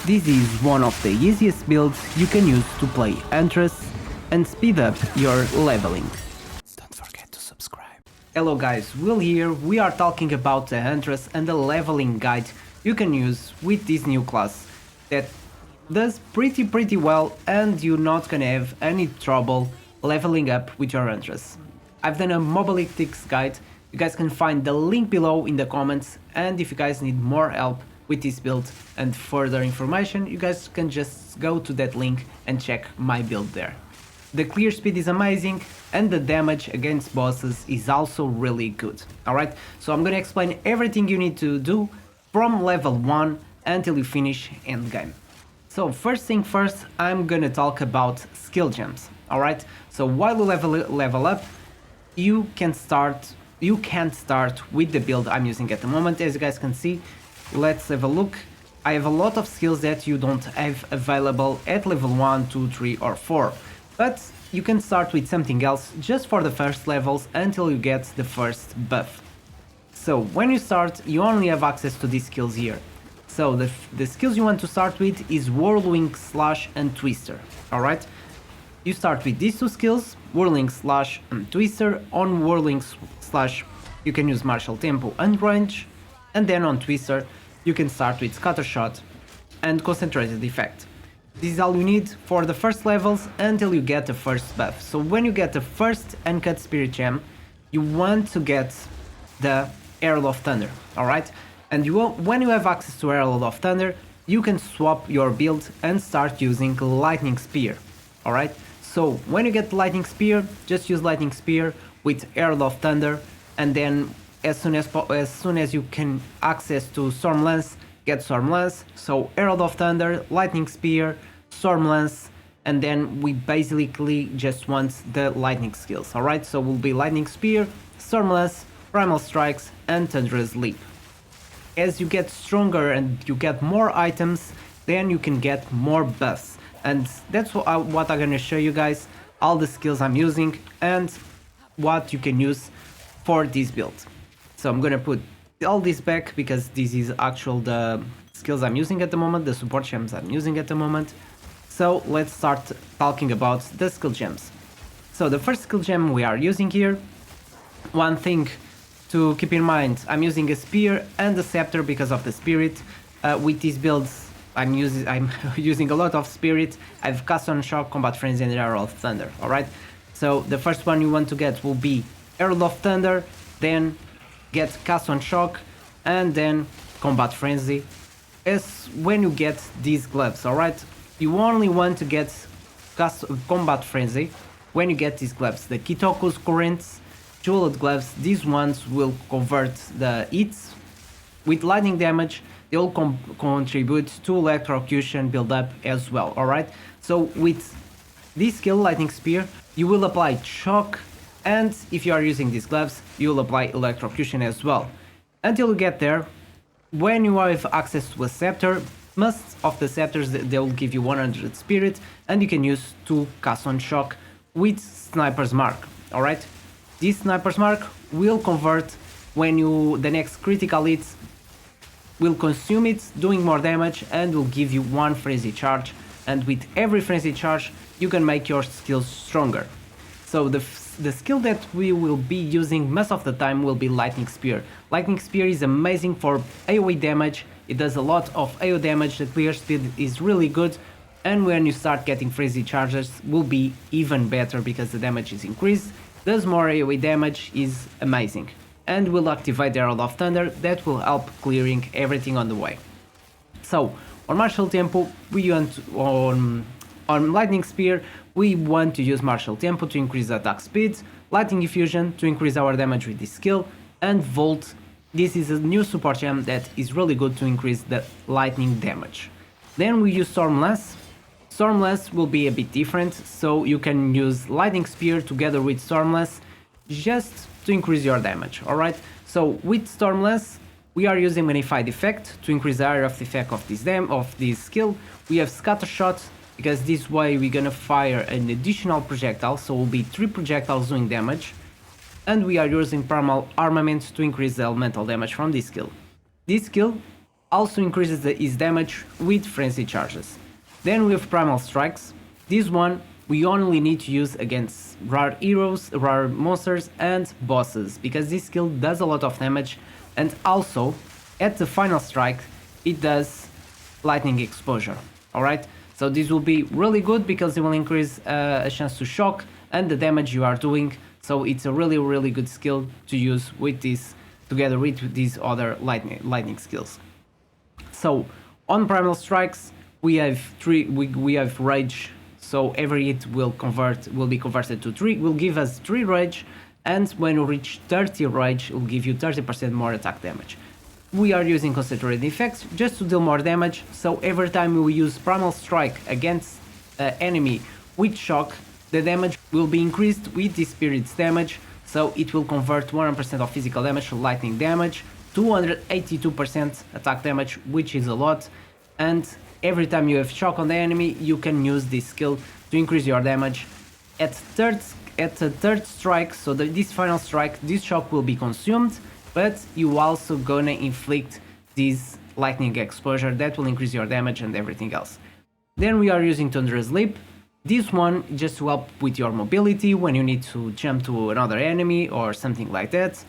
This is one of the easiest builds you can use to play Huntress and speed up your leveling. Don't forget to subscribe. Hello guys, Will here. We are talking about the Huntress and the leveling guide you can use with this new class that does pretty well, and you're not gonna have any trouble leveling up with your Huntress. I've done a mobilitics guide. You guys can find the link below in the comments, and if you guys need more help with this build and further information, you guys can just go to that link and check my build there. The clear speed is amazing and the damage against bosses is also really good. Alright, so I'm gonna explain everything you need to do from level 1 until you finish endgame. So first thing first, I'm gonna talk about skill gems. Alright, so while you level up, you can start with the build I'm using at the moment. As you guys can see, let's have a look. I have a lot of skills that you don't have available at level 1, 2, 3 or 4. But you can start with something else just for the first levels until you get the first buff. So when you start, you only have access to these skills here. So the skills you want to start with is Whirlwind, Slash and Twister. Alright? You start with these two skills, Whirling, Slash and Twister. On Whirling, Slash you can use Martial Tempo and Range. And then on Twister you can start with Scattershot and Concentrated Effect. This is all you need for the first levels until you get the first buff. So when you get the first Uncut Spirit Gem, you want to get the Herald of Thunder, alright? And when you have access to Herald of Thunder, you can swap your build and start using Lightning Spear, alright? So when you get Lightning Spear, just use Lightning Spear with Herald of Thunder, and then as soon as you can access to Storm Lance, get Storm Lance. So Herald of Thunder, Lightning Spear, Storm Lance, and then we basically just want the lightning skills, alright? So will be Lightning Spear, Storm Lance, Primal Strikes and Thunderous Leap. As you get stronger and you get more items, then you can get more buffs. And that's what I'm gonna show you guys, all the skills I'm using and what you can use for this build. So I'm gonna put all this back because this is the skills I'm using at the moment, the support gems I'm using at the moment. So let's start talking about the skill gems. So the first skill gem we are using here, one thing to keep in mind, I'm using a spear and a scepter because of the spirit. With these builds I'm using a lot of spirit. I have Cast on Shock, Combat Frenzy and Herald of Thunder, alright? So the first one you want to get will be Herald of Thunder, then get Cast on Shock and then Combat Frenzy. As when you get these gloves, alright? You only want to get Combat Frenzy when you get these gloves. The Kitoku's Currents, Jeweled Gloves, these ones will convert the hits with lightning damage. They will contribute to electrocution build up as well, alright? So with this skill, Lightning Spear, you will apply shock, and if you are using these gloves, you will apply electrocution as well. Until you get there, when you have access to a scepter, most of the scepters they will give you 100 spirit, and you can use to cast on shock with Sniper's Mark, alright? This Sniper's Mark will convert when the next critical hit will consume it, doing more damage, and will give you one frenzy charge, and with every frenzy charge you can make your skills stronger. So the skill that we will be using most of the time will be Lightning Spear. Lightning Spear is amazing for AoE damage, it does a lot of AoE damage, the clear speed is really good, and when you start getting frenzy charges will be even better because the damage is increased, does more AoE damage, is amazing. And will activate the Herald of Thunder, that will help clearing everything on the way. So on Martial Tempo, on Lightning Spear, we want to use Martial Tempo to increase attack speed, Lightning Effusion to increase our damage with this skill, and Volt, this is a new support gem that is really good to increase the lightning damage. Then we use Storm Lance. Storm Lance will be a bit different, so you can use Lightning Spear together with Storm Lance just to increase your damage, alright? So with Storm Lance, we are using Magnified Effect to increase the area of the effect of this skill. We have Scattershot, because this way we're gonna fire an additional projectile, so it will be 3 projectiles doing damage. And we are using Primal Armament to increase the elemental damage from this skill. This skill also increases his damage with frenzy charges. Then we have Primal Strikes. This one we only need to use against rare heroes, rare monsters and bosses, because this skill does a lot of damage, and also at the final strike it does lightning exposure. Alright, so this will be really good because it will increase a chance to shock and the damage you are doing, so it's a really good skill to use with this together with these other lightning skills. So on Primal Strikes we have we have Rage, so every hit will be converted to 3, will give us 3 Rage, and when we reach 30 Rage it will give you 30% more attack damage. We are using concentrated effects just to deal more damage, so every time we use Primal Strike against enemy with shock, the damage will be increased with the spirit's damage, so it will convert 100% of physical damage to lightning damage, 282% attack damage, which is a lot, and every time you have shock on the enemy you can use this skill to increase your damage. At the third strike, so this final strike, this shock will be consumed, but you also gonna inflict this lightning exposure that will increase your damage and everything else. Then we are using Huntress Leap. This one just to help with your mobility when you need to jump to another enemy or something like that.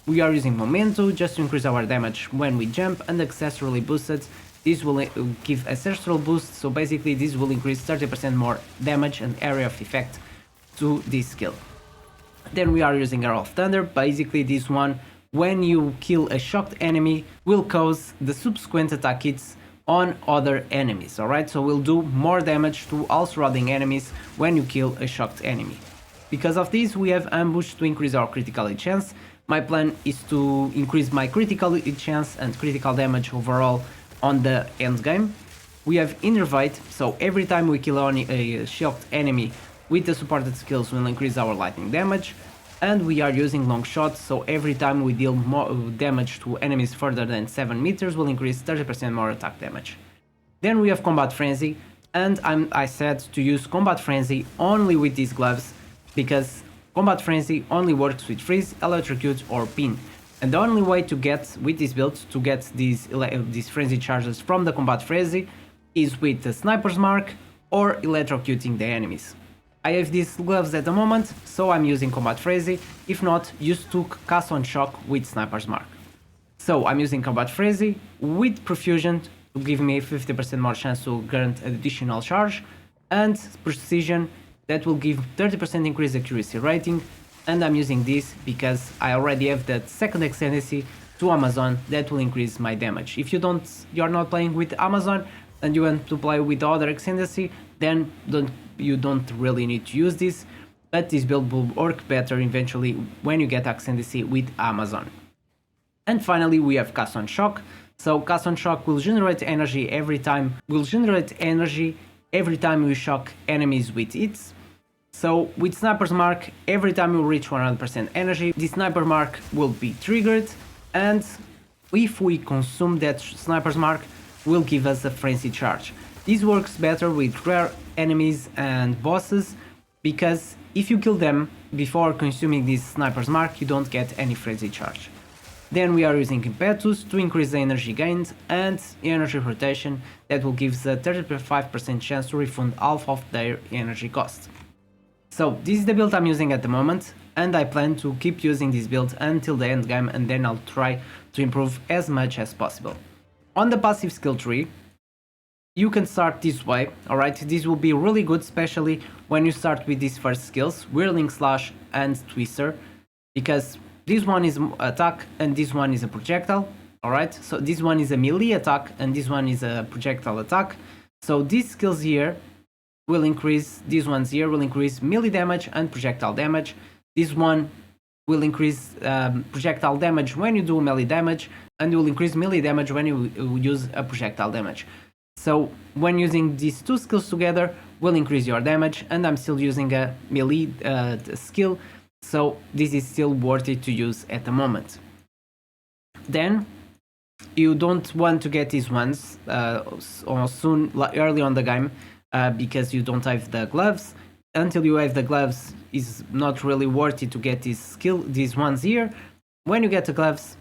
We are using Memento just to increase our damage when we jump, and Ancestrally Boosted. This will give Ancestral Boost, so basically this will increase 30% more damage and area of effect to this skill. Then we are using Arrow of Thunder. Basically this one, when you kill a shocked enemy, will cause the subsequent attack hits on other enemies, alright? So we'll do more damage to all surrounding enemies when you kill a shocked enemy. Because of this, we have Ambush to increase our critical hit chance. My plan is to increase my critical hit chance and critical damage overall on the end game. We have Innervate, so every time we kill a shocked enemy with the supported skills will increase our lightning damage. And we are using Long Shot, so every time we deal more damage to enemies further than 7 meters will increase 30% more attack damage. Then we have Combat Frenzy, and I said to use Combat Frenzy only with these gloves, because Combat Frenzy only works with Freeze, Electrocute or Pin. And the only way to get, with this build, to get these Frenzy charges from the Combat Frenzy is with the Sniper's Mark or electrocuting the enemies. I have these gloves at the moment, so I'm using Combat Frenzy. If not, use to cast on Shock with Sniper's Mark. So I'm using Combat Frenzy with Profusion to give me 50% more chance to grant an additional charge, and Precision that will give 30% increased accuracy rating, and I'm using this because I already have that second Ascendancy to Amazon that will increase my damage. If you're not playing with Amazon and you want to play with the other Ascendancy, then you don't really need to use this, but this build will work better eventually when you get Ascendancy with Amazon. And finally we have Cast on Shock. So Cast on Shock will generate energy every time we shock enemies with hits. So with Sniper's Mark, every time you reach 100% energy, the Sniper Mark will be triggered, and if we consume that Sniper's Mark, will give us a Frenzy charge. This works better with rare enemies and bosses, because if you kill them before consuming this Sniper's Mark, you don't get any Frenzy charge. Then we are using Impetus to increase the energy gained and energy rotation that will give a 35% chance to refund half of their energy cost. So this is the build I'm using at the moment, and I plan to keep using this build until the end game, and then I'll try to improve as much as possible. On the passive skill tree, you can start this way, alright? This will be really good, especially when you start with these first skills, Whirling Slash and Twister, because this one is attack and this one is a projectile, alright? So this one is a melee attack and this one is a projectile attack. So these skills here will increase, these ones here will increase melee damage and projectile damage. This one will increase projectile damage when you do melee damage, and will increase melee damage when you use a projectile damage. So when using these two skills together will increase your damage, and I'm still using a melee skill, so this is still worth it to use at the moment. Then you don't want to get these ones early on the game, because you don't have the gloves. Until you have the gloves, is not really worth it to get these ones here. When you get the gloves,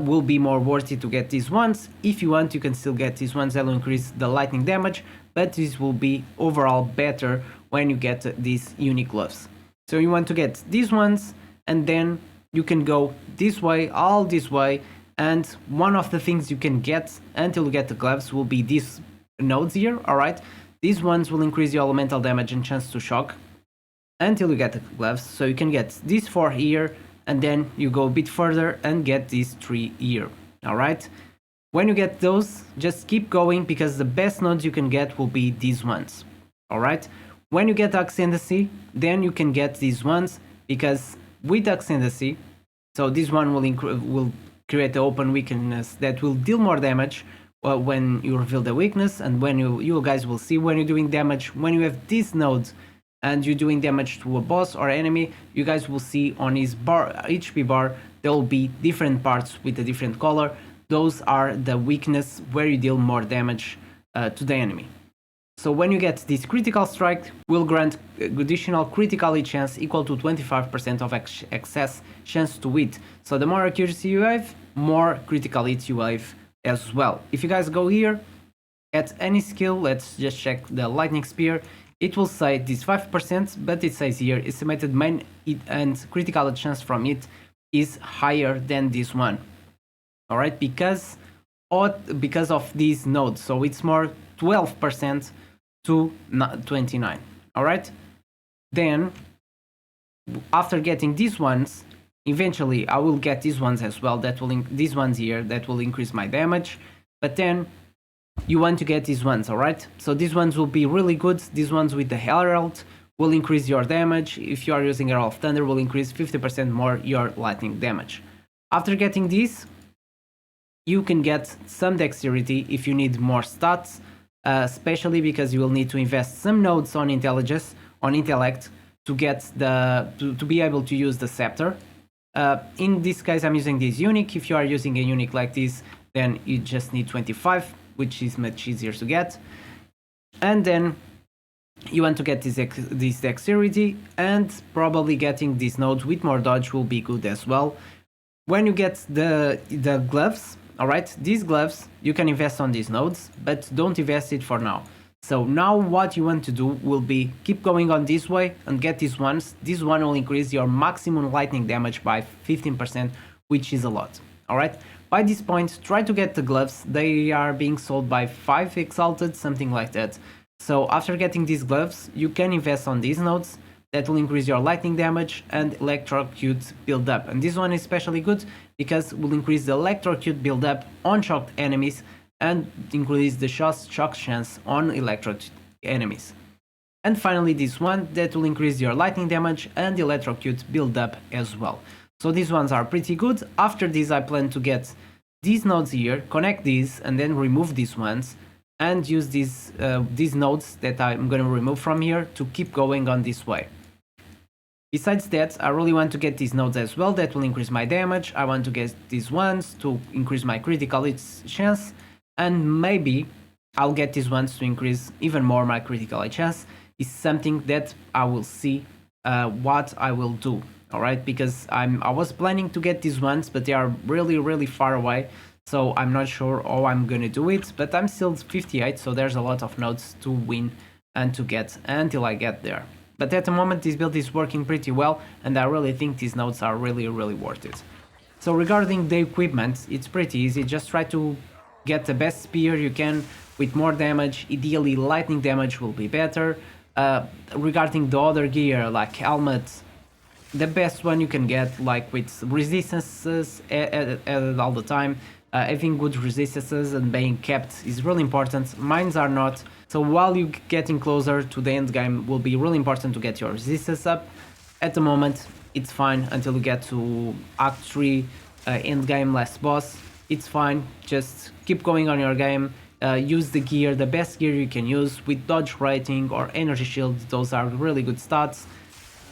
will be more worthy to get these ones. If you want, you can still get these ones that will increase the lightning damage, but this will be overall better when you get these unique gloves. So you want to get these ones, and then you can go this way, all this way, and one of the things you can get until you get the gloves will be these nodes here, alright? These ones will increase your elemental damage and chance to shock until you get the gloves. So you can get these 4 here, and then you go a bit further and get these 3 here, alright? When you get those, just keep going, because the best nodes you can get will be these ones, alright? When you get Ascendancy, then you can get these ones, because with Ascendancy, so this one will create the open weakness that will deal more damage when you reveal the weakness, and when you guys will see when you're doing damage, when you have these nodes and you're doing damage to a boss or enemy, you guys will see on his HP bar, there will be different parts with a different color. Those are the weakness where you deal more damage to the enemy. So when you get this critical strike, will grant additional critical hit chance equal to 25% of excess chance to hit. So the more accuracy you have, more critical hits you have as well. If you guys go here, at any skill, let's just check the lightning spear, it will say this 5%, but it says here estimated main hit and critical hit chance from it is higher than this one. Alright, because of these nodes, so it's more 12% to 29. Alright, then after getting these ones, eventually I will get these ones as well, that will these ones here that will increase my damage, but then you want to get these ones, alright? So these ones will be really good. These ones with the Herald will increase your damage. If you are using Herald of Thunder, will increase 50% more your lightning damage. After getting these, you can get some dexterity if you need more stats, especially because you will need to invest some nodes on intelligence, on intellect, to get to be able to use the scepter. In this case, I'm using this unique. If you are using a unique like this, then you just need 25, which is much easier to get. And then you want to get this dexterity, and probably getting these nodes with more dodge will be good as well. When you get the gloves, alright, these gloves, you can invest on these nodes, but don't invest it for now. So now what you want to do will be keep going on this way and get these ones. This one will increase your maximum lightning damage by 15%, which is a lot, alright? By this point, try to get the gloves. They are being sold by 5 Exalted, something like that. So after getting these gloves, you can invest on these nodes. That will increase your lightning damage and electrocute build up. And this one is especially good because it will increase the electrocute build up on shocked enemies and increase the shock chance on electrocute enemies. And finally this one that will increase your lightning damage and electrocute build up as well. So these ones are pretty good. After this I plan to get these nodes here, connect these, and then remove these ones and use these nodes that I'm going to remove from here to keep going on this way. Besides that, I really want to get these nodes as well, that will increase my damage. I want to get these ones to increase my critical hit chance, and maybe I'll get these ones to increase even more my critical hit chance. Is something that I will see what I will do, alright? Because I was planning to get these ones, but they are really far away, so I'm not sure how I'm gonna do it, but I'm still 58, so there's a lot of nodes to win and to get until I get there. But at the moment this build is working pretty well, and I really think these nodes are really worth it. So regarding the equipment, it's pretty easy. Just try to get the best spear you can with more damage. Ideally lightning damage will be better. Regarding the other gear like helmet, the best one you can get, like with resistances added all the time. Having good resistances and being kept is really important. Mines are not. So while you're getting closer to the end game, will be really important to get your resistance up. At the moment, it's fine until you get to Act 3, end game, last boss. It's fine, just keep going on your game. Use the gear, the best gear you can use with dodge rating or energy shield. Those are really good stats.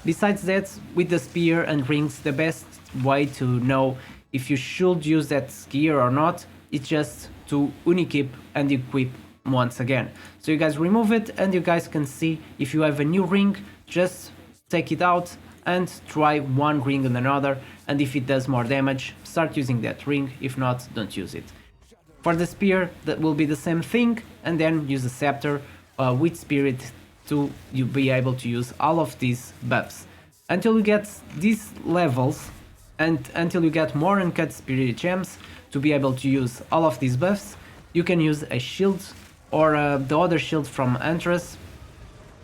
Besides that, with the spear and rings, the best way to know if you should use that gear or not, it's just to unequip and equip once again. So you guys remove it and you guys can see if you have a new ring, just take it out, and try one ring and another, and if it does more damage, start using that ring, if not, don't use it. For the spear, that will be the same thing, and then use the scepter with spirit to you be able to use all of these buffs. Until you get these levels, and until you get more uncut spirit gems to be able to use all of these buffs, you can use a shield or the other shield from Huntress,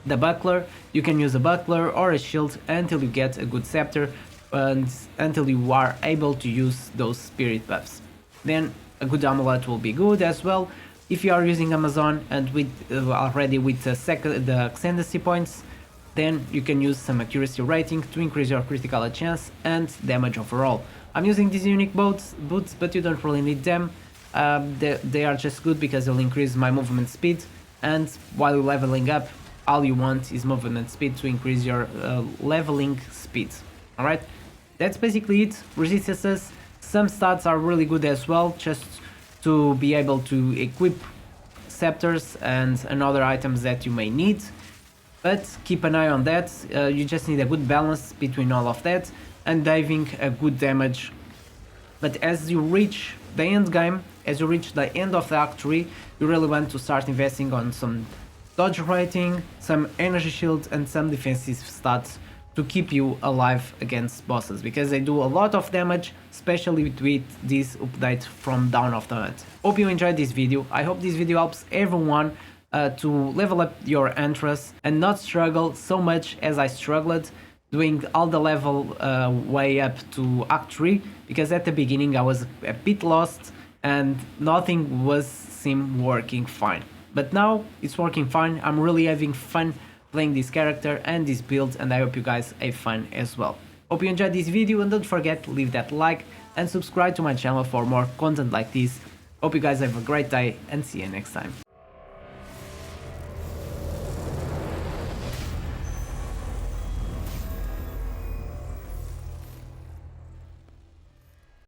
the buckler. You can use a buckler or a shield until you get a good scepter and until you are able to use those spirit buffs. Then a good amulet will be good as well. If you are using Amazon and with already with the ascendancy points, then you can use some accuracy rating to increase your critical chance and damage overall. I'm using these unique boots, but you don't really need them. They are just good because they'll increase my movement speed, and while you're leveling up, all you want is movement speed to increase your leveling speed. Alright, that's basically it. Resistances, some stats are really good as well, just to be able to equip scepters and other items that you may need. But keep an eye on that, you just need a good balance between all of that and having a good damage. But as you reach the end game, as you reach the end of the Act 3, you really want to start investing on some dodge rating, some energy shield and some defensive stats to keep you alive against bosses, because they do a lot of damage, especially with this update from Dawn of the Hunt. Hope you enjoyed this video. I hope this video helps everyone to level up your Huntress and not struggle so much as I struggled doing all the level way up to Act 3, because at the beginning I was a bit lost and nothing seemed working fine. But now it's working fine. I'm really having fun playing this character and this build, and I hope you guys have fun as well. Hope you enjoyed this video, and don't forget to leave that like and subscribe to my channel for more content like this. Hope you guys have a great day and see you next time.